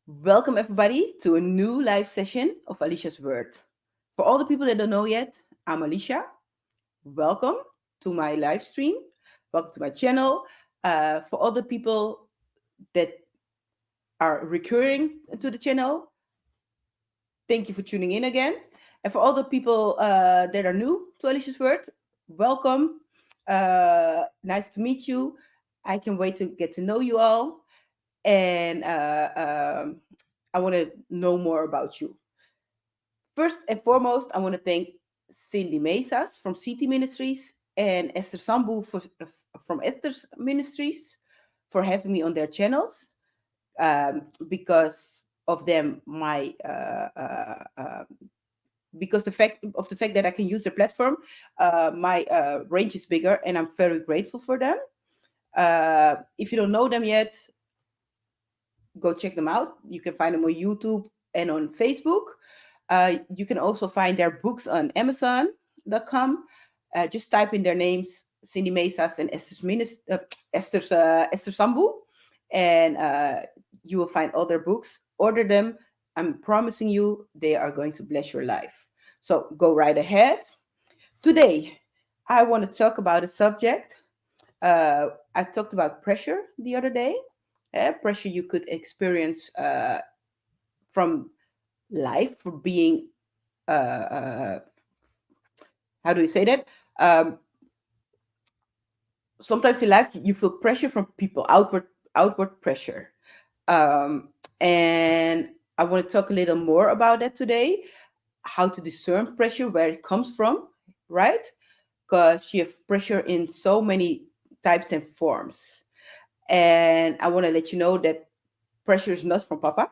Welcome, everybody, to a new live session of Alicia's Word. For all the people that don't know yet, I'm Alicia. Welcome to my live stream. Welcome to my channel. For all the people that are recurring to the channel, thank you for tuning in again. And for all the people that are new to Alicia's Word, welcome. Nice to meet you. I can wait to get to know you all. And I want to know more about you. First and foremost, I want to thank Cindy Mesas from CT Ministries and Esther Sambu from Esther's Ministries for having me on their channels. Because of them, my because the fact that I can use their platform, my range is bigger, and I'm very grateful for them. If you don't know them yet, go check them out. You can find them on YouTube and on Facebook. You can also find their books on Amazon.com. Just type in their names, Cindy Mesas and Esther Sambu, and you will find all their books. Order them. I'm promising you, they are going to bless your life. So go right ahead. Today, I want to talk about a subject. I talked about pressure the other day. Pressure you could experience from life for being how do you say that? Um, Sometimes in life you feel pressure from people, outward pressure, um, and I want to talk a little more about that today. How to discern pressure, where it comes from, right? Because you have pressure in so many types and forms, and I want to let you know that pressure is not from Papa.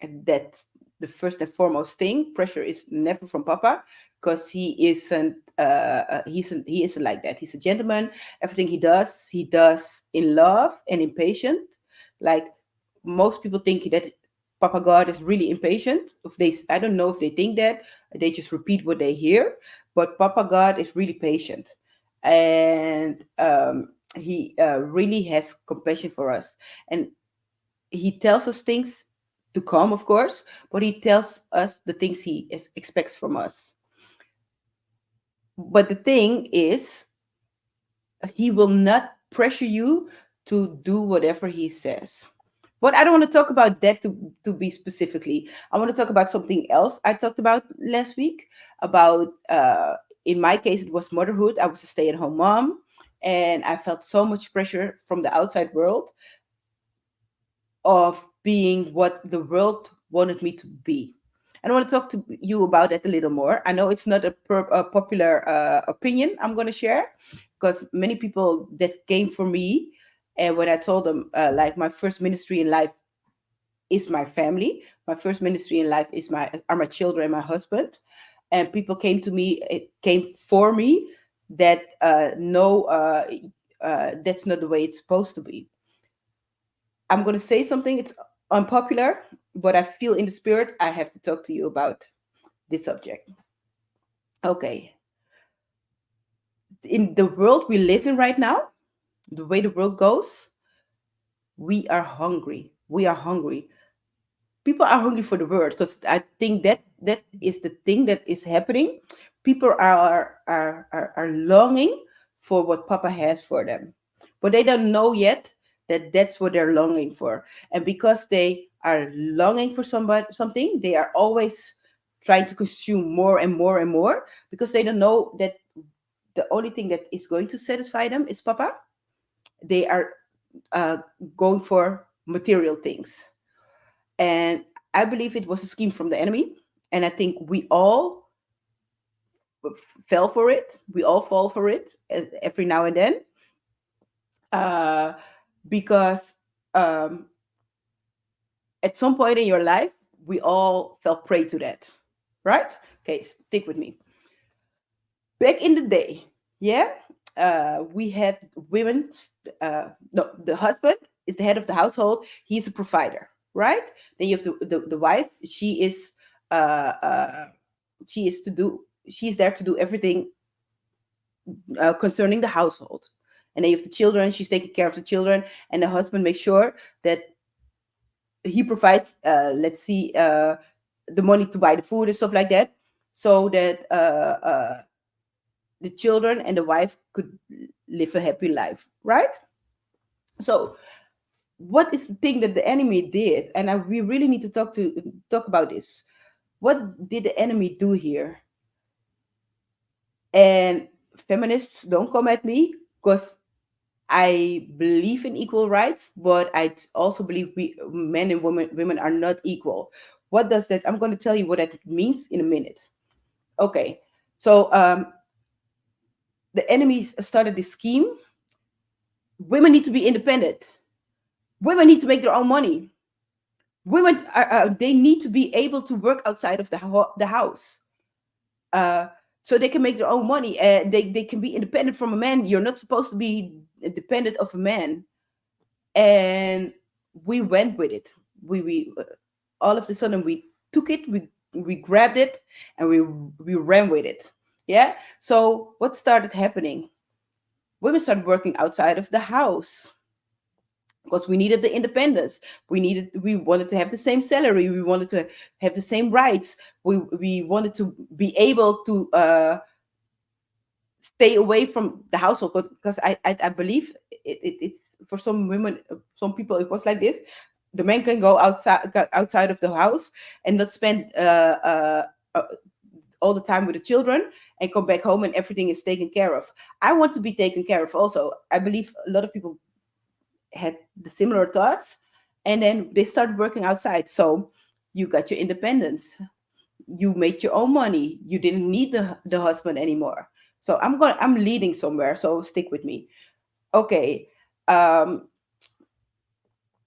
And that's the first and foremost thing. Pressure is never from Papa, because he isn't like that. He's a gentleman. Everything he does in love and impatient. Like most people think that Papa God is really impatient. If they, I don't know if they think that, they just repeat what they hear. But Papa God is really patient, and he really has compassion for us. And he tells us things to come, of course, but he tells us the things expects from us. But the thing is, he will not pressure you to do whatever he says. But I don't want to talk about that to be specifically. I want to talk about something else I talked about last week about, in my case, it was motherhood. I was a stay-at-home mom, and I felt so much pressure from the outside world of being what the world wanted me to be. And I want to talk to you about that a little more. I know it's not a popular opinion I'm going to share, because many people that came for me, and when I told them, like, my first ministry in life is my family, my first ministry in life are my children and my husband, and people came to me, it came for me that no, that's not the way it's supposed to be. I'm going to say something. It's unpopular, but I feel in the spirit I have to talk to you about this subject. Okay. In the world we live in right now, the way the world goes, we are hungry. We are hungry. People are hungry for the word, because I think that is the thing that is happening. People are longing for what Papa has for them, but they don't know yet that that's what they're longing for. And because they are longing for something, they are always trying to consume more and more and more, because they don't know that the only thing that is going to satisfy them is Papa. They are uh, going for material things, and I believe it was a scheme from the enemy. And I think we all fell for it. We all fall for it every now and then, uh, because um, at some point in your life, we all fell prey to that, right? Okay, stick with me. Back in the day, yeah, we had women. No, the husband is the head of the household. He's a provider, right? Then you have the wife. Uh, uh, she is to do. She's there to do everything concerning the household. And then you have the children. She's taking care of the children, and the husband makes sure that he provides, let's see, the money to buy the food and stuff like that, so that the children and the wife could live a happy life, right? So what is the thing that the enemy did? And we really need to talk about this. What did the enemy do here? And feminists, don't come at me, because I believe in equal rights, but also believe we men and women are not equal. What does that? I'm going to tell you what that means in a minute. Okay, so the enemy started this scheme. Women need to be independent. Women need to make their own money. Women are they need to be able to work outside of the house, uh, so they can make their own money, and they can be independent from a man. You're not supposed to be dependent of a man. And we went with it. We all of a sudden we took it, we grabbed it, and we ran with it. Yeah. So what started happening? Women started working outside of the house because we needed the independence. We wanted to have the same salary. We wanted to have the same rights. We wanted to be able to stay away from the household, because I believe it's for some women, some people, it was like this. The man can go outside of the house and not spend uh, all the time with the children, and come back home and everything is taken care of. I want to be taken care of also. I believe a lot of people had the similar thoughts, and then they started working outside. So you got your independence, you made your own money, you didn't need the husband anymore. So I'm leading somewhere, so stick with me. Okay.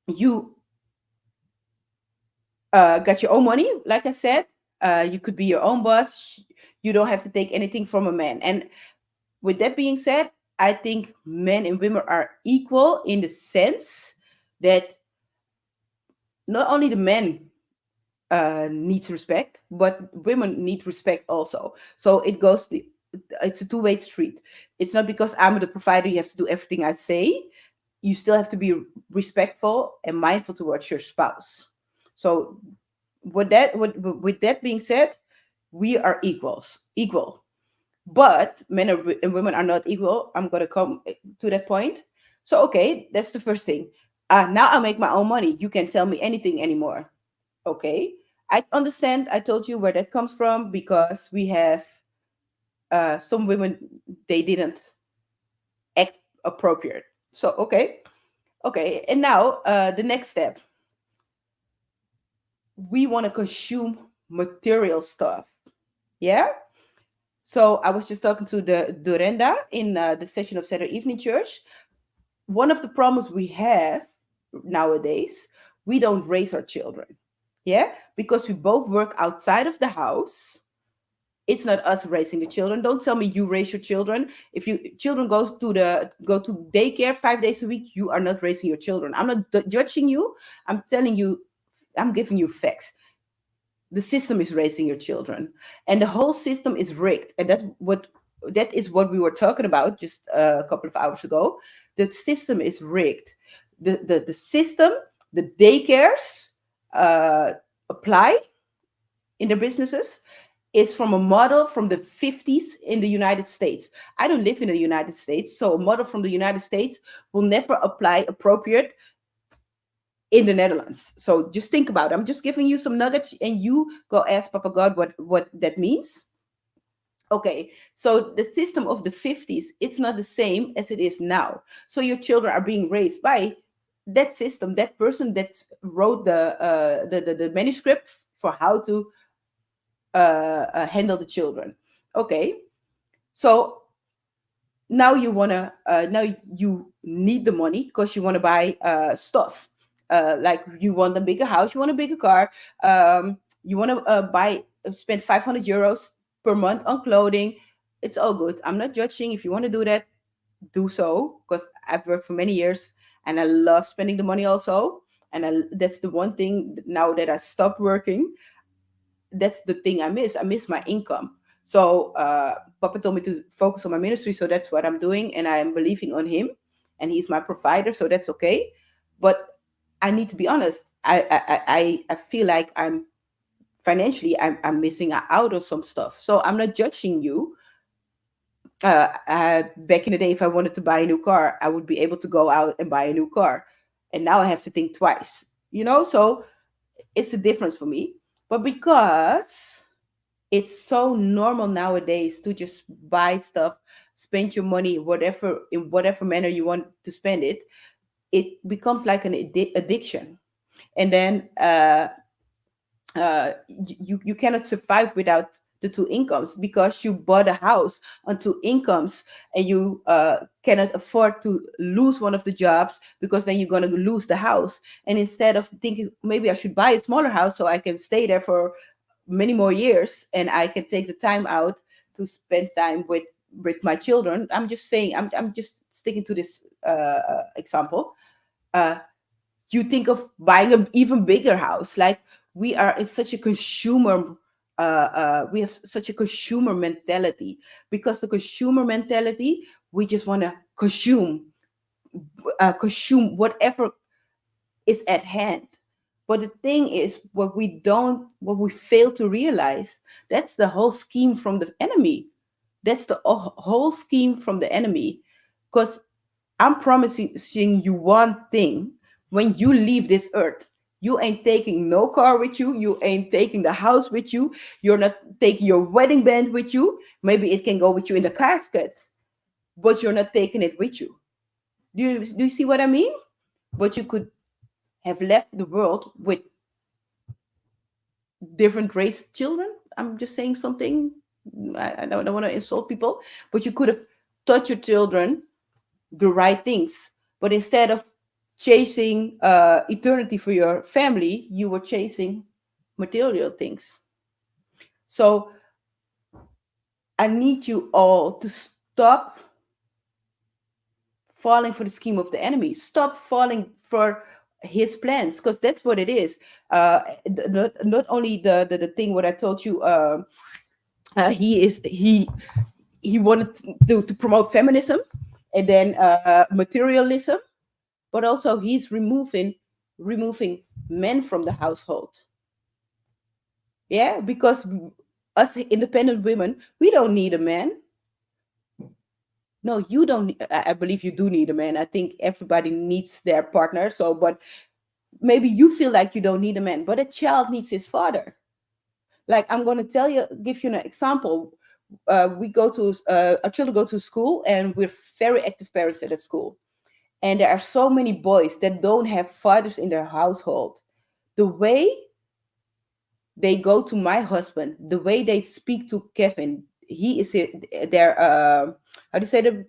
You got your own money, like I said. You could be your own boss. You don't have to take anything from a man. And with that being said, I think men and women are equal in the sense that not only the men needs respect, but women need respect also. So it's a two-way street. It's not because I'm the provider you have to do everything I say. You still have to be respectful and mindful towards your spouse. So with that being said, we are equal. But and women are not equal. I'm gonna come to that point. So okay, that's the first thing. Now I make my own money. You can't tell me anything anymore. Okay, I understand. I told you where that comes from, because we have some women, they didn't act appropriate. So okay, and now the next step, we want to consume material stuff. Yeah. So I was just talking to the Durenda in the session of Saturday evening church. One of the problems we have nowadays, we don't raise our children. Yeah, because we both work outside of the house. It's not us raising the children. Don't tell me you raise your children. If you children go to daycare 5 days a week, you are not raising your children. I'm not judging you. I'm telling you, I'm giving you facts. The system is raising your children, and the whole system is rigged. And that is what we were talking about just a couple of hours ago. The system is rigged. The system, the daycares uh, apply in their businesses, is from a model from the 50s in the United States. I don't live in the United States, so a model from the United States will never apply appropriate in the Netherlands. So just think about it. I'm just giving you some nuggets, and you go ask Papa God what that means. Okay, so the system of the 50s, it's not the same as it is now. So your children are being raised by that system, that person that wrote the manuscript for how to handle the children. Okay, so now you need the money because you want to buy stuff, like you want a bigger house, you want a bigger car, you want to spend 500 euros per month on clothing. It's all good. I'm not judging. If you want to do that, do so, because I've worked for many years and I love spending the money also. And that's the one thing now that I stopped working, that's the thing I miss. I miss my income. So Papa told me to focus on my ministry, so that's what I'm doing, and I am believing on him, and he's my provider, so that's okay. But I need to be honest. I feel like I'm financially, I'm missing out on some stuff. So I'm not judging you. Back in the day, if I wanted to buy a new car, I would be able to go out and buy a new car, and now I have to think twice. So it's a difference for me. But because it's so normal nowadays to just buy stuff, spend your money whatever in whatever manner you want to spend it, it becomes like an addiction. And then you cannot survive without the two incomes, because you bought a house on two incomes, and you cannot afford to lose one of the jobs, because then you're going to lose the house. And instead of thinking maybe I should buy a smaller house so I can stay there for many more years, and I can take the time out to spend time with my children. I'm just saying, I'm just sticking to this example. uh, you think of buying an even bigger house. Like, we are in such a consumer, we have such a consumer mentality. Because the consumer mentality, we just want to consume whatever is at hand. But the thing is, what we fail to realize, that's the whole scheme from the enemy. That's the whole scheme from the enemy. Because I'm promising you one thing: when you leave this earth, you ain't taking no car with you, you ain't taking the house with you, you're not taking your wedding band with you. Maybe it can go with you in the casket, but you're not taking it with you. Do you see what I mean? But you could have left the world with different race children. I'm just saying something. I don't want to insult people, but you could have taught your children the right things. But instead of chasing eternity for your family, you were chasing material things. So I need you all to stop falling for the scheme of the enemy. Stop falling for his plans, because that's what it is. Not only the thing what I told you. He is he wanted to promote feminism, and then materialism, but also he's removing men from the household. Yeah, because us independent women, we don't need a man. No, you don't. I believe you do need a man. I think everybody needs their partner. So, but maybe you feel like you don't need a man, but a child needs his father. Like, I'm going to give you an example. We go to our children go to school, and we're very active parents at that school. And there are so many boys that don't have fathers in their household. The way they go to my husband, the way they speak to Kevin, he is their how do you say the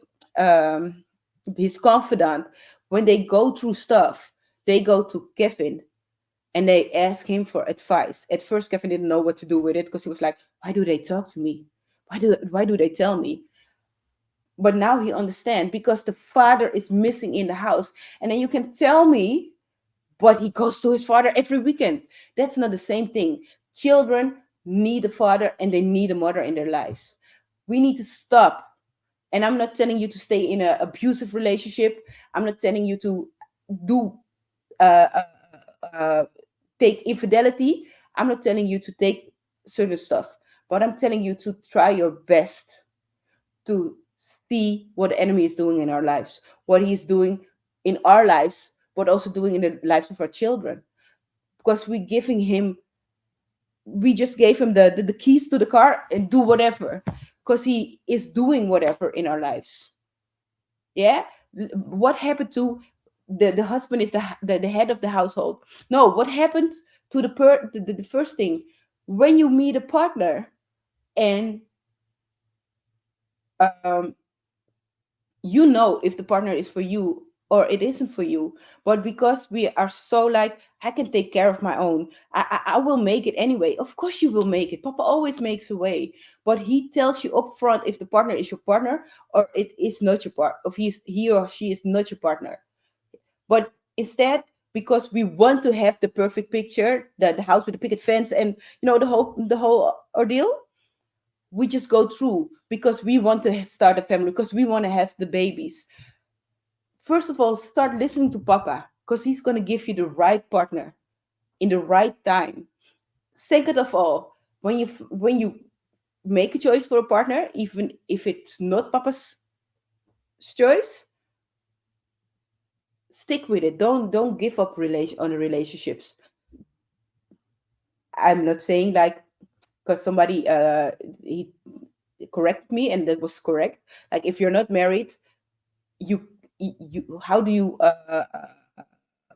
his confidant. When they go through stuff, they go to Kevin and they ask him for advice. At first, Kevin didn't know what to do with it, because he was like, "Why do they talk to me? Why do they tell me?" But now he understands, because the father is missing in the house. And then you can tell me, but he goes to his father every weekend. That's not the same thing. Children need a father, and they need a mother in their lives. We need to stop. And I'm not telling you to stay in an abusive relationship. I'm not telling you to do uh, uh, take infidelity. I'm not telling you to take certain stuff, but I'm telling you to try your best to see what the enemy is doing in our lives, what he's doing in our lives, but also doing in the lives of our children. Because we just gave him the keys to the car and do whatever, because he is doing whatever in our lives. Yeah. What happened to the husband is the head of the household. No, what happened to the first thing, when you meet a partner, and um if the partner is for you or it isn't for you. But because we are so like, I can take care of my own, I will make it anyway. Of course you will make it. Papa always makes a way. But he tells you up front if the partner is your partner or it is not your part, if he or she is not your partner. But instead, because we want to have the perfect picture, the house with the picket fence, and the whole ordeal, we just go through because we want to start a family, because we want to have the babies. First of all, start listening to Papa, because he's going to give you the right partner. in the right time. Second of all, when you make a choice for a partner, even if it's not papa's choice, stick with it. Don't give up relation on the relationships. I'm not saying like, because somebody he corrected me and that was correct. Like if you're not married, you you how do you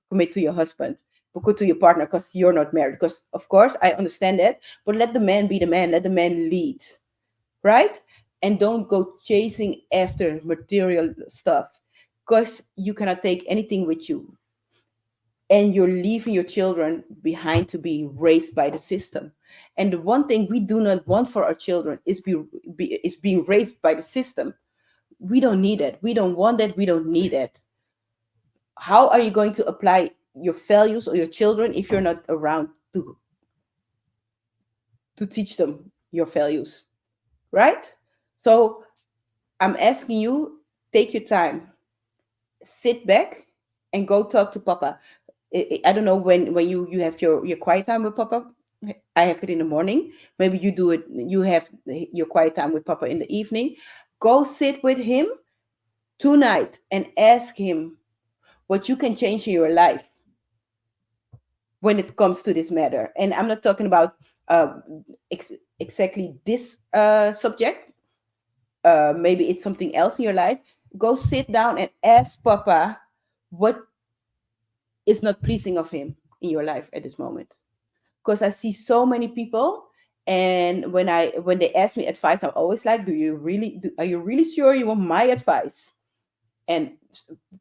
commit to your husband, commit to your partner, because you're not married? Because of course I understand that, but let the man be the man, let the man lead, right? And don't go chasing after material stuff, because you cannot take anything with you, and you're leaving your children behind to be raised by the system. And the one thing we do not want for our children is is being raised by the system. We don't need it, we don't want that, we don't need it. How are you going to apply your values or your children if you're not around to teach them your values, right? So I'm asking you, take your time, sit back, and go talk to papa. I don't know when you have your quiet time with papa. I have it in the morning. Maybe you do it, you have your quiet time with papa in the evening. Go sit with him tonight and ask him what you can change in your life when it comes to this matter. And I'm not talking about uh, ex- exactly this subject. Maybe it's something else in your life. Go sit down and ask papa what is not pleasing of him in your life at this moment. Because I see so many people, and when they ask me advice, I'm always like, are you really sure you want my advice? And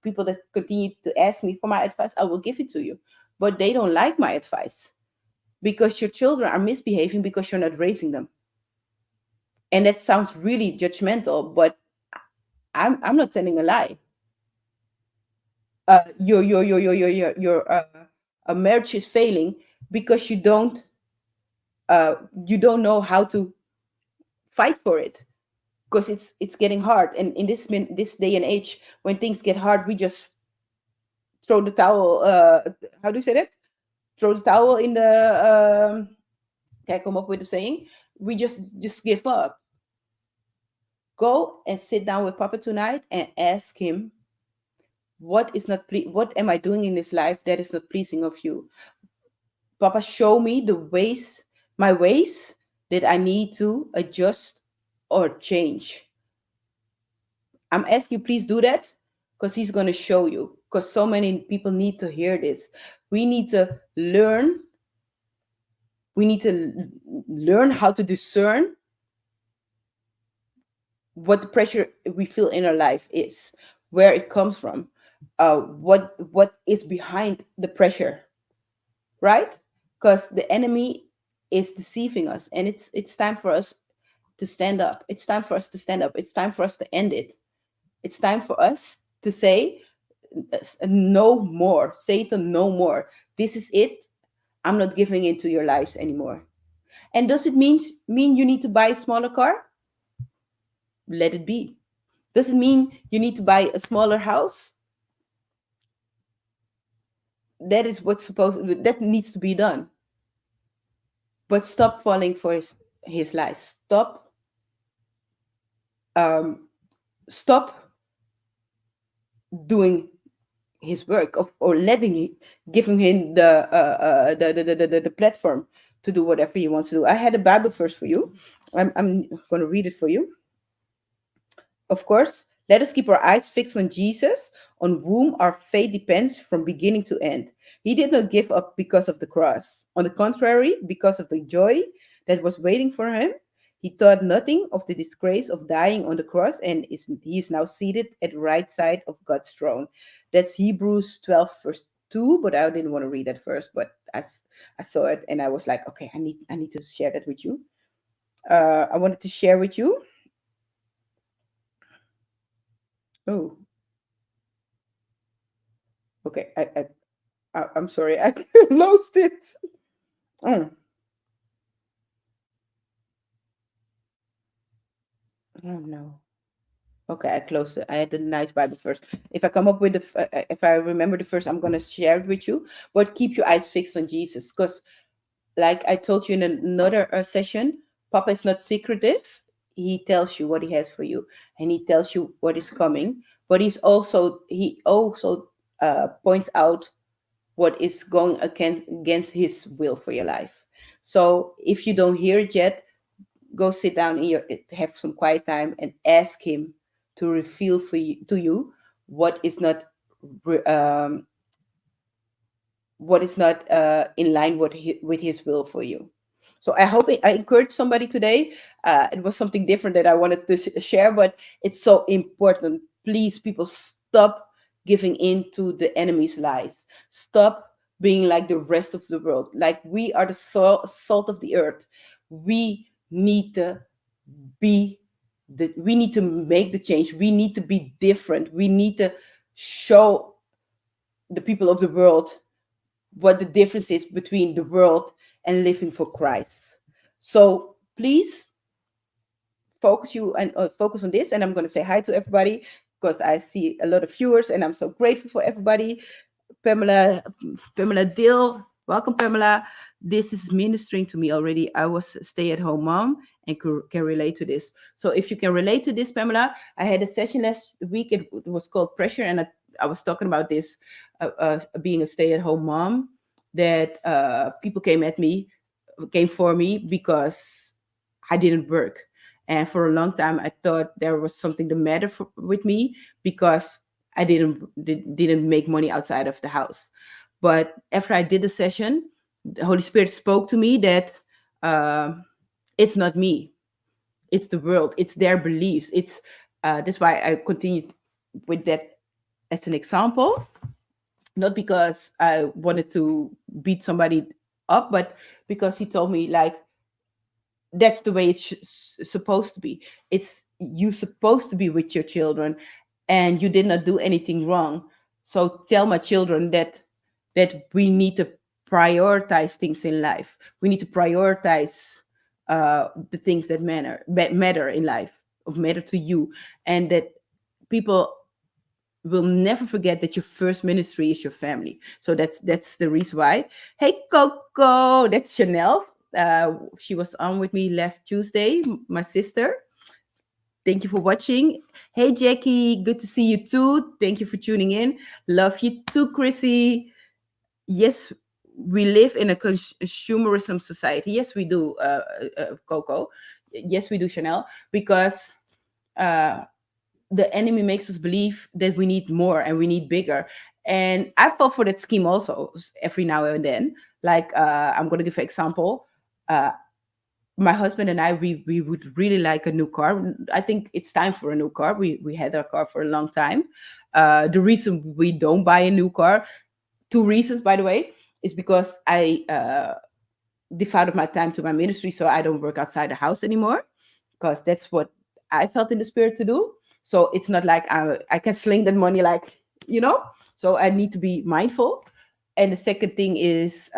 people that continue to ask me for my advice, I will give it to you, but they don't like my advice because your children are misbehaving because you're not raising them. And that sounds really judgmental, but I'm not telling a lie. Your marriage is failing because you don't know how to fight for it, because it's getting hard. And in this day and age, when things get hard, we just throw the towel. How do you say that? Throw the towel in the. Can I come up with a saying? We just give up. Go and sit down with Papa tonight and ask him what am I doing in this life that is not pleasing of you. Papa, show me the ways, my ways that I need to adjust or change. I'm asking you, please do that, because he's going to show you. Because so many people need to hear this. We need to learn. We need to learn how to discern what the pressure we feel in our life is, where it comes from, what is behind the pressure, right? Because the enemy is deceiving us, and it's time for us to stand up. It's time for us to stand up. It's time for us to end it. It's time for us to say, no more. Satan, no more. This is it. I'm not giving into your lies anymore. And does it mean you need to buy a smaller car? Let it be. Does it mean you need to buy a smaller house? That is what's supposed that needs to be done. But stop falling for his lies. Um stop doing his work of, or giving him the platform to do whatever he wants to do. I had a Bible verse for you. I'm going to read it for you. Of course, let us keep our eyes fixed on Jesus, on whom our faith depends from beginning to end. He did not give up because of the cross. On the contrary, because of the joy that was waiting for him, he thought nothing of the disgrace of dying on the cross, and he is now seated at the right side of God's throne. That's Hebrews 12, verse 2, but I didn't want to read that first, but I saw it and I was like, okay, I need to share that with you. I wanted to share with you. Oh, okay. I'm sorry, I lost it. Oh, oh no. Okay, I closed it. I had the nice Bible first. If I come up with if I remember the first, I'm gonna share it with you. But keep your eyes fixed on Jesus, because, like I told you in another session, Papa is not secretive. He tells you what he has for you, and he tells you what is coming. But he also points out what is going against his will for your life. So if you don't hear it yet, go sit down in your have some quiet time and ask him to reveal to you what is not um, in line with his will for you. So I hope I encouraged somebody today. It was something different that I wanted to share, but it's so important. Please, people, stop giving in to the enemy's lies. Stop being like the rest of the world. Like, we are the salt of the earth. We need to be we need to make the change. We need to be different. We need to show the people of the world what the difference is between the world and living for Christ. So please focus on this. And I'm going to say hi to everybody, because I see a lot of viewers, and I'm so grateful for everybody. Pamela, Pamela Dill, welcome, Pamela. This is ministering to me already. I was a stay-at-home mom and can relate to this. So if you can relate to this, Pamela, I had a session last week. It was called Pressure, and I was talking about this, being a stay-at-home mom. That people came for me because I didn't work. And for a long time, I thought there was something the matter with me, because I didn't make money outside of the house. But after I did the session, the Holy Spirit spoke to me that uh, it's not me, it's the world, it's their beliefs. It's That's why I continued with that as an example, not because I wanted to beat somebody up, but because he told me, like, that's the way it's supposed to be. It's you supposed to be with your children, and you did not do anything wrong. So tell my children that we need to prioritize things in life. We need to prioritize the things that matter in life, of matter to you, and that people will never forget that your first ministry is your family. So that's the reason why. Hey, Coco, that's Chanel. She was on with me last Tuesday, my sister. Thank you for watching. Hey, Jackie, good to see you too. Thank you for tuning in. Love you too, Chrissy. Yes, we live in a consumerism society. Yes, we do, Coco. Yes, we do, Chanel, because uh, the enemy makes us believe that we need more and we need bigger. And I fall for that scheme also every now and then. Like, I'm going to give an example. Uh, my husband and I, we would really like a new car. I think it's time for a new car. We had our car for a long time. The reason we don't buy a new car, two reasons, by the way, is because I devoted my time to my ministry, so I don't work outside the house anymore, because that's what I felt in the spirit to do. So it's not like I can sling that money, like, you know. So I need to be mindful. And the second thing is,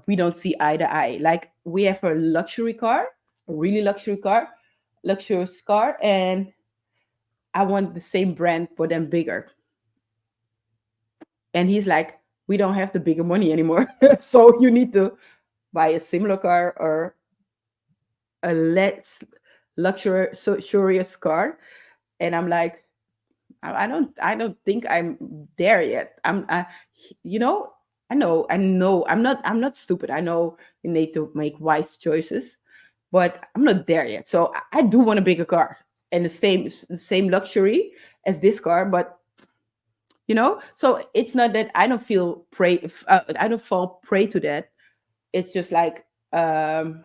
we don't see eye to eye. Like, we have a luxury car, a really luxurious car, and I want the same brand but then bigger. And he's like, we don't have the bigger money anymore, so you need to buy a similar car or a less luxurious car. And I'm like, I don't think I'm there yet. You know, I know I'm not stupid. I know you need to make wise choices, but I'm not there yet. So I do want a bigger car and the same luxury as this car, but so it's not that I don't I don't fall prey to that. It's just like, I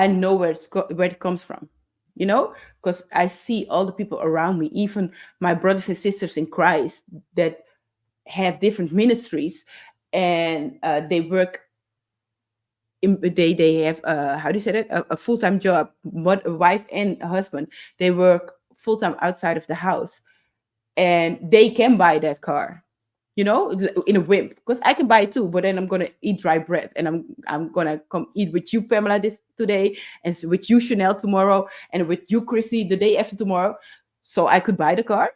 know where it comes from, because I see all the people around me, even my brothers and sisters in Christ, that have different ministries, and they work. They have, how do you say that, a full time job, a wife and a husband. They work full time outside of the house, and they can buy that car. in a whim, because I can buy it too, but then I'm gonna eat dry bread, and I'm gonna come eat with you, Pamela, this today, and with you, Chanel, tomorrow, and with you, Chrissy, the day after tomorrow. So I could buy the car.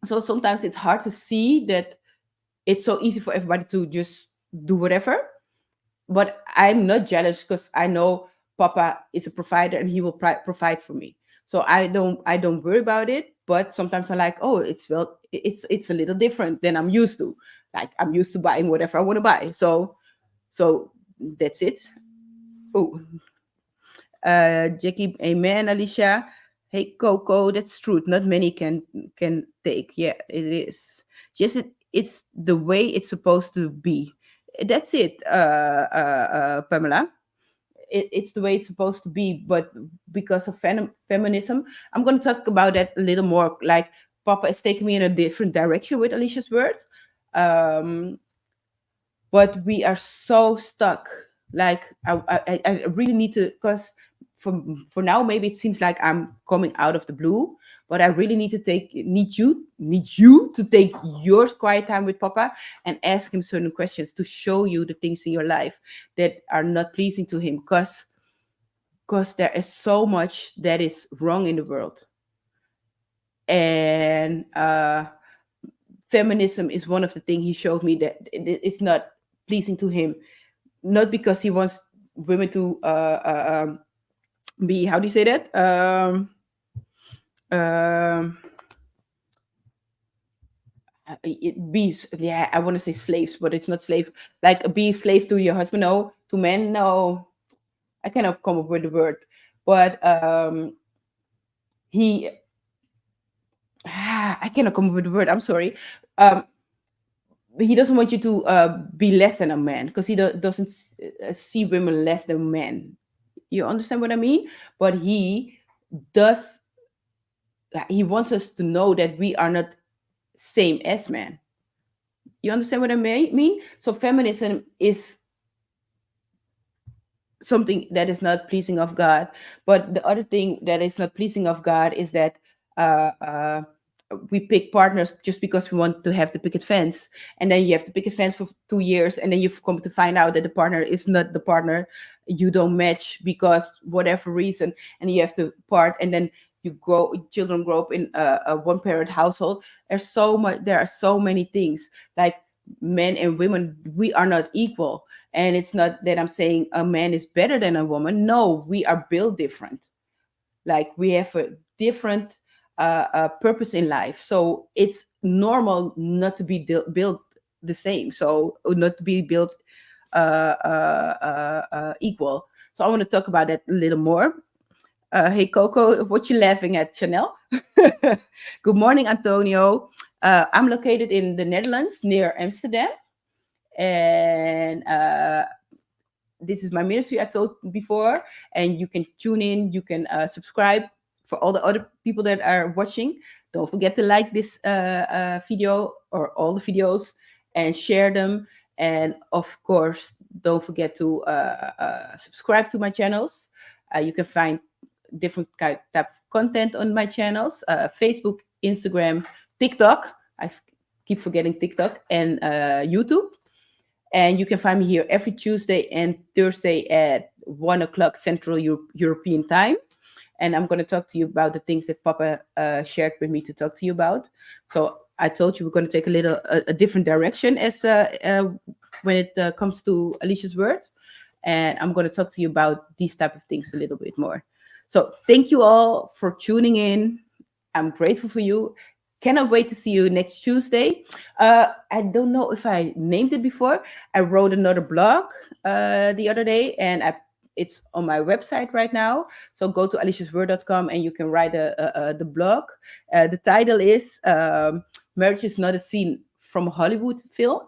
So sometimes it's hard to see that it's so easy for everybody to just do whatever. But I'm not jealous, because I know Papa is a provider, and he will provide for me. So I don't worry about it. But sometimes I'm like, oh, it's a little different than I'm used to. Like, I'm used to buying whatever I want to buy. So that's it. Oh, Jackie, amen, Alicia. Hey, Coco, that's true. Not many can take. Yeah, it is. Just it's the way it's supposed to be. That's it, Pamela. It's the way it's supposed to be. But because of feminism, I'm going to talk about that a little more. Like, Papa is taking me in a different direction with Alicia's word. Um, but we are so stuck. Like, I really need to, because for now, maybe it seems like I'm coming out of the blue, but I really need you to take your quiet time with Papa, and ask him certain questions to show you the things in your life that are not pleasing to him, because there is so much that is wrong in the world. And feminism is one of the things he showed me that it's not pleasing to him. Not because he wants women to be, how do you say that, um yeah, I want to say slaves, but it's not slave. Like, be slave to your husband, no, to men, no. I cannot come up with the word. But he I cannot come up with the word, I'm sorry. um he doesn't want you to be less than a man, because he doesn't see women less than men. You understand what I mean? But does he wants us to know that we are not same as men. You understand what I mean? So feminism is something that is not pleasing of God. But the other thing that is not pleasing of God is that uh, uh, we pick partners just because we want to have the picket fence, and then you have the picket fence for 2 years, and then you've come to find out that the partner is not the partner. You don't match because whatever reason, and you have to part, and then children grow up in a one parent household. There are so many things, like, men and women, we are not equal. And it's not that I'm saying a man is better than a woman. No, we are built different. Like, we have a different purpose in life. So it's normal not to be built the same. So not to be built equal. So I want to talk about that a little more. Hey, Coco, what you laughing at, Chanel? Good morning, Antonio. I'm located in the Netherlands near Amsterdam. And this is my ministry, I told before. And you can tune in, you can subscribe. For all the other people that are watching, don't forget to like this video, or all the videos, and share them. And of course, don't forget to subscribe to my channels. You can find different type of content on my channels: Facebook, Instagram, TikTok. I keep forgetting TikTok, and YouTube. And you can find me here every Tuesday and Thursday at 1 o'clock Central European time. And I'm going to talk to you about the things that Papa shared with me to talk to you about. So I told you we're going to take a different direction as when it comes to Alicia's word. And I'm going to talk to you about these type of things a little bit more. So thank you all for tuning in. I'm grateful for you. Cannot wait to see you next Tuesday. I don't know if I named it before. I wrote another blog the other day, and it's on my website right now. So go to aliciasword.com and you can write the blog. The title is Marriage is Not a Scene from a Hollywood Film.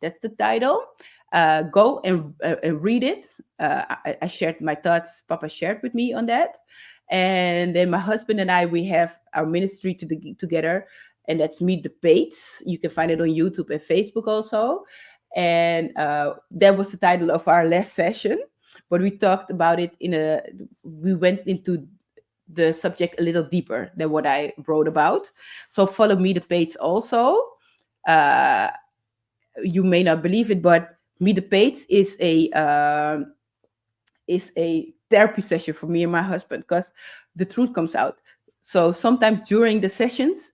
That's the title. Go and read it. I shared my thoughts. Papa shared with me on that. And then my husband and I, we have our ministry together, and that's Meet the Pates. You can find it on YouTube and Facebook also. And that was the title of our last session. But we talked about it we went into the subject a little deeper than what I wrote about. So follow Meet the Pates also. Uh, you may not believe it, but Meet the Pates is a therapy session for me and my husband because the truth comes out. So sometimes during the sessions,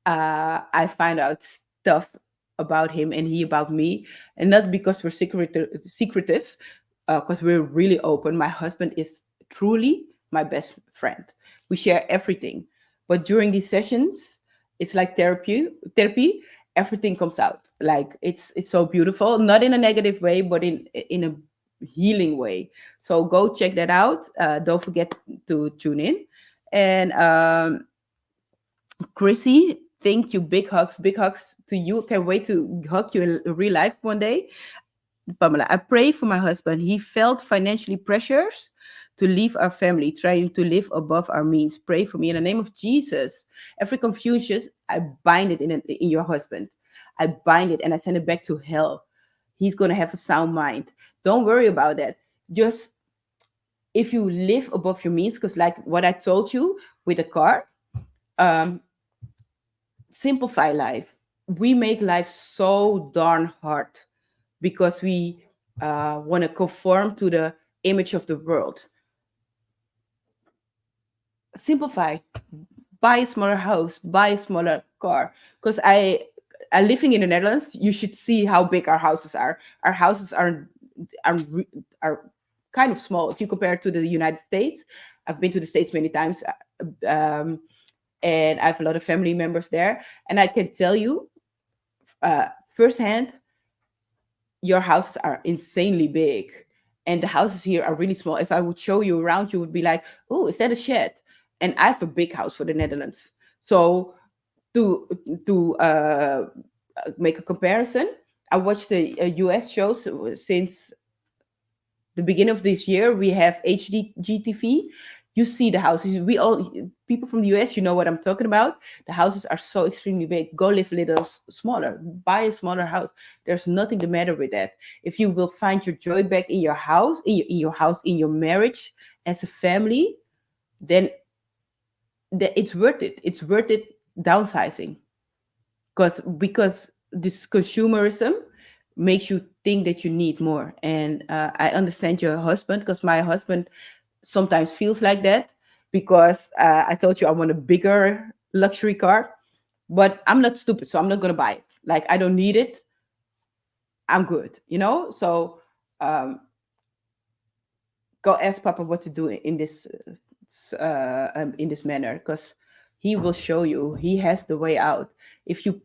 I find out stuff about him and he about me, and not because we're secretive, because we're really open. My husband is truly my best friend. We share everything, but during these sessions, it's like therapy. Therapy, everything comes out. Like it's so beautiful, not in a negative way, but in a healing way. So go check that out. Don't forget to tune in, and Chrissy, thank you. Big hugs to you. Can't wait to hug you in real life one day. Pamela, I pray for my husband. He felt financially pressures to leave our family, trying to live above our means. Pray for me in the name of Jesus. Every confusion, I bind it in your husband. I bind it and I send it back to hell. He's gonna have a sound mind. Don't worry about that. Just if you live above your means, because like what I told you with the car, um, simplify life. We make life so darn hard because we want to conform to the image of the world. Simplify. Buy a smaller house. Buy a smaller car. Because I living in the Netherlands, you should see how big our houses are. Our houses are are kind of small if you compare it to the United States. I've been to the States many times, and I have a lot of family members there, and I can tell you firsthand, your houses are insanely big, and the houses here are really small. If I would show you around, you would be like, "Oh, is that a shed?" And I have a big house for the Netherlands. So to make a comparison, I watched the US shows since the beginning of this year. We have HD GTV. You see the houses. We all people from the US, you know what I'm talking about. The houses are so extremely big. Go live a little smaller. Buy a smaller house. There's nothing the matter with that. If you will find your joy back in your house, in your marriage, as a family, then it's worth it. It's worth it downsizing because this consumerism makes you think that you need more. And I understand your husband because my husband sometimes feels like that because I told you I want a bigger luxury car, but I'm not stupid, so I'm not gonna buy it. Like I don't need it. I'm good, you know. So um, go ask Papa what to do in this manner because he will show you. He has the way out. If you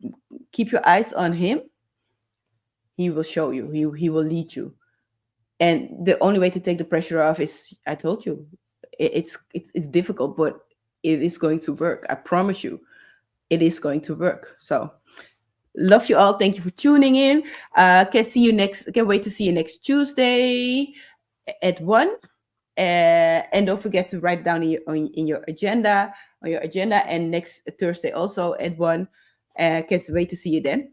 keep your eyes on him, he will show you. He will lead you. And the only way to take the pressure off is, I told you, it's difficult, but it is going to work. I promise you, it is going to work. So love you all. Thank you for tuning in. Can't wait to see you next Tuesday at 1. And don't forget to write down in your agenda, and next Thursday also at 1. Can't wait to see you then.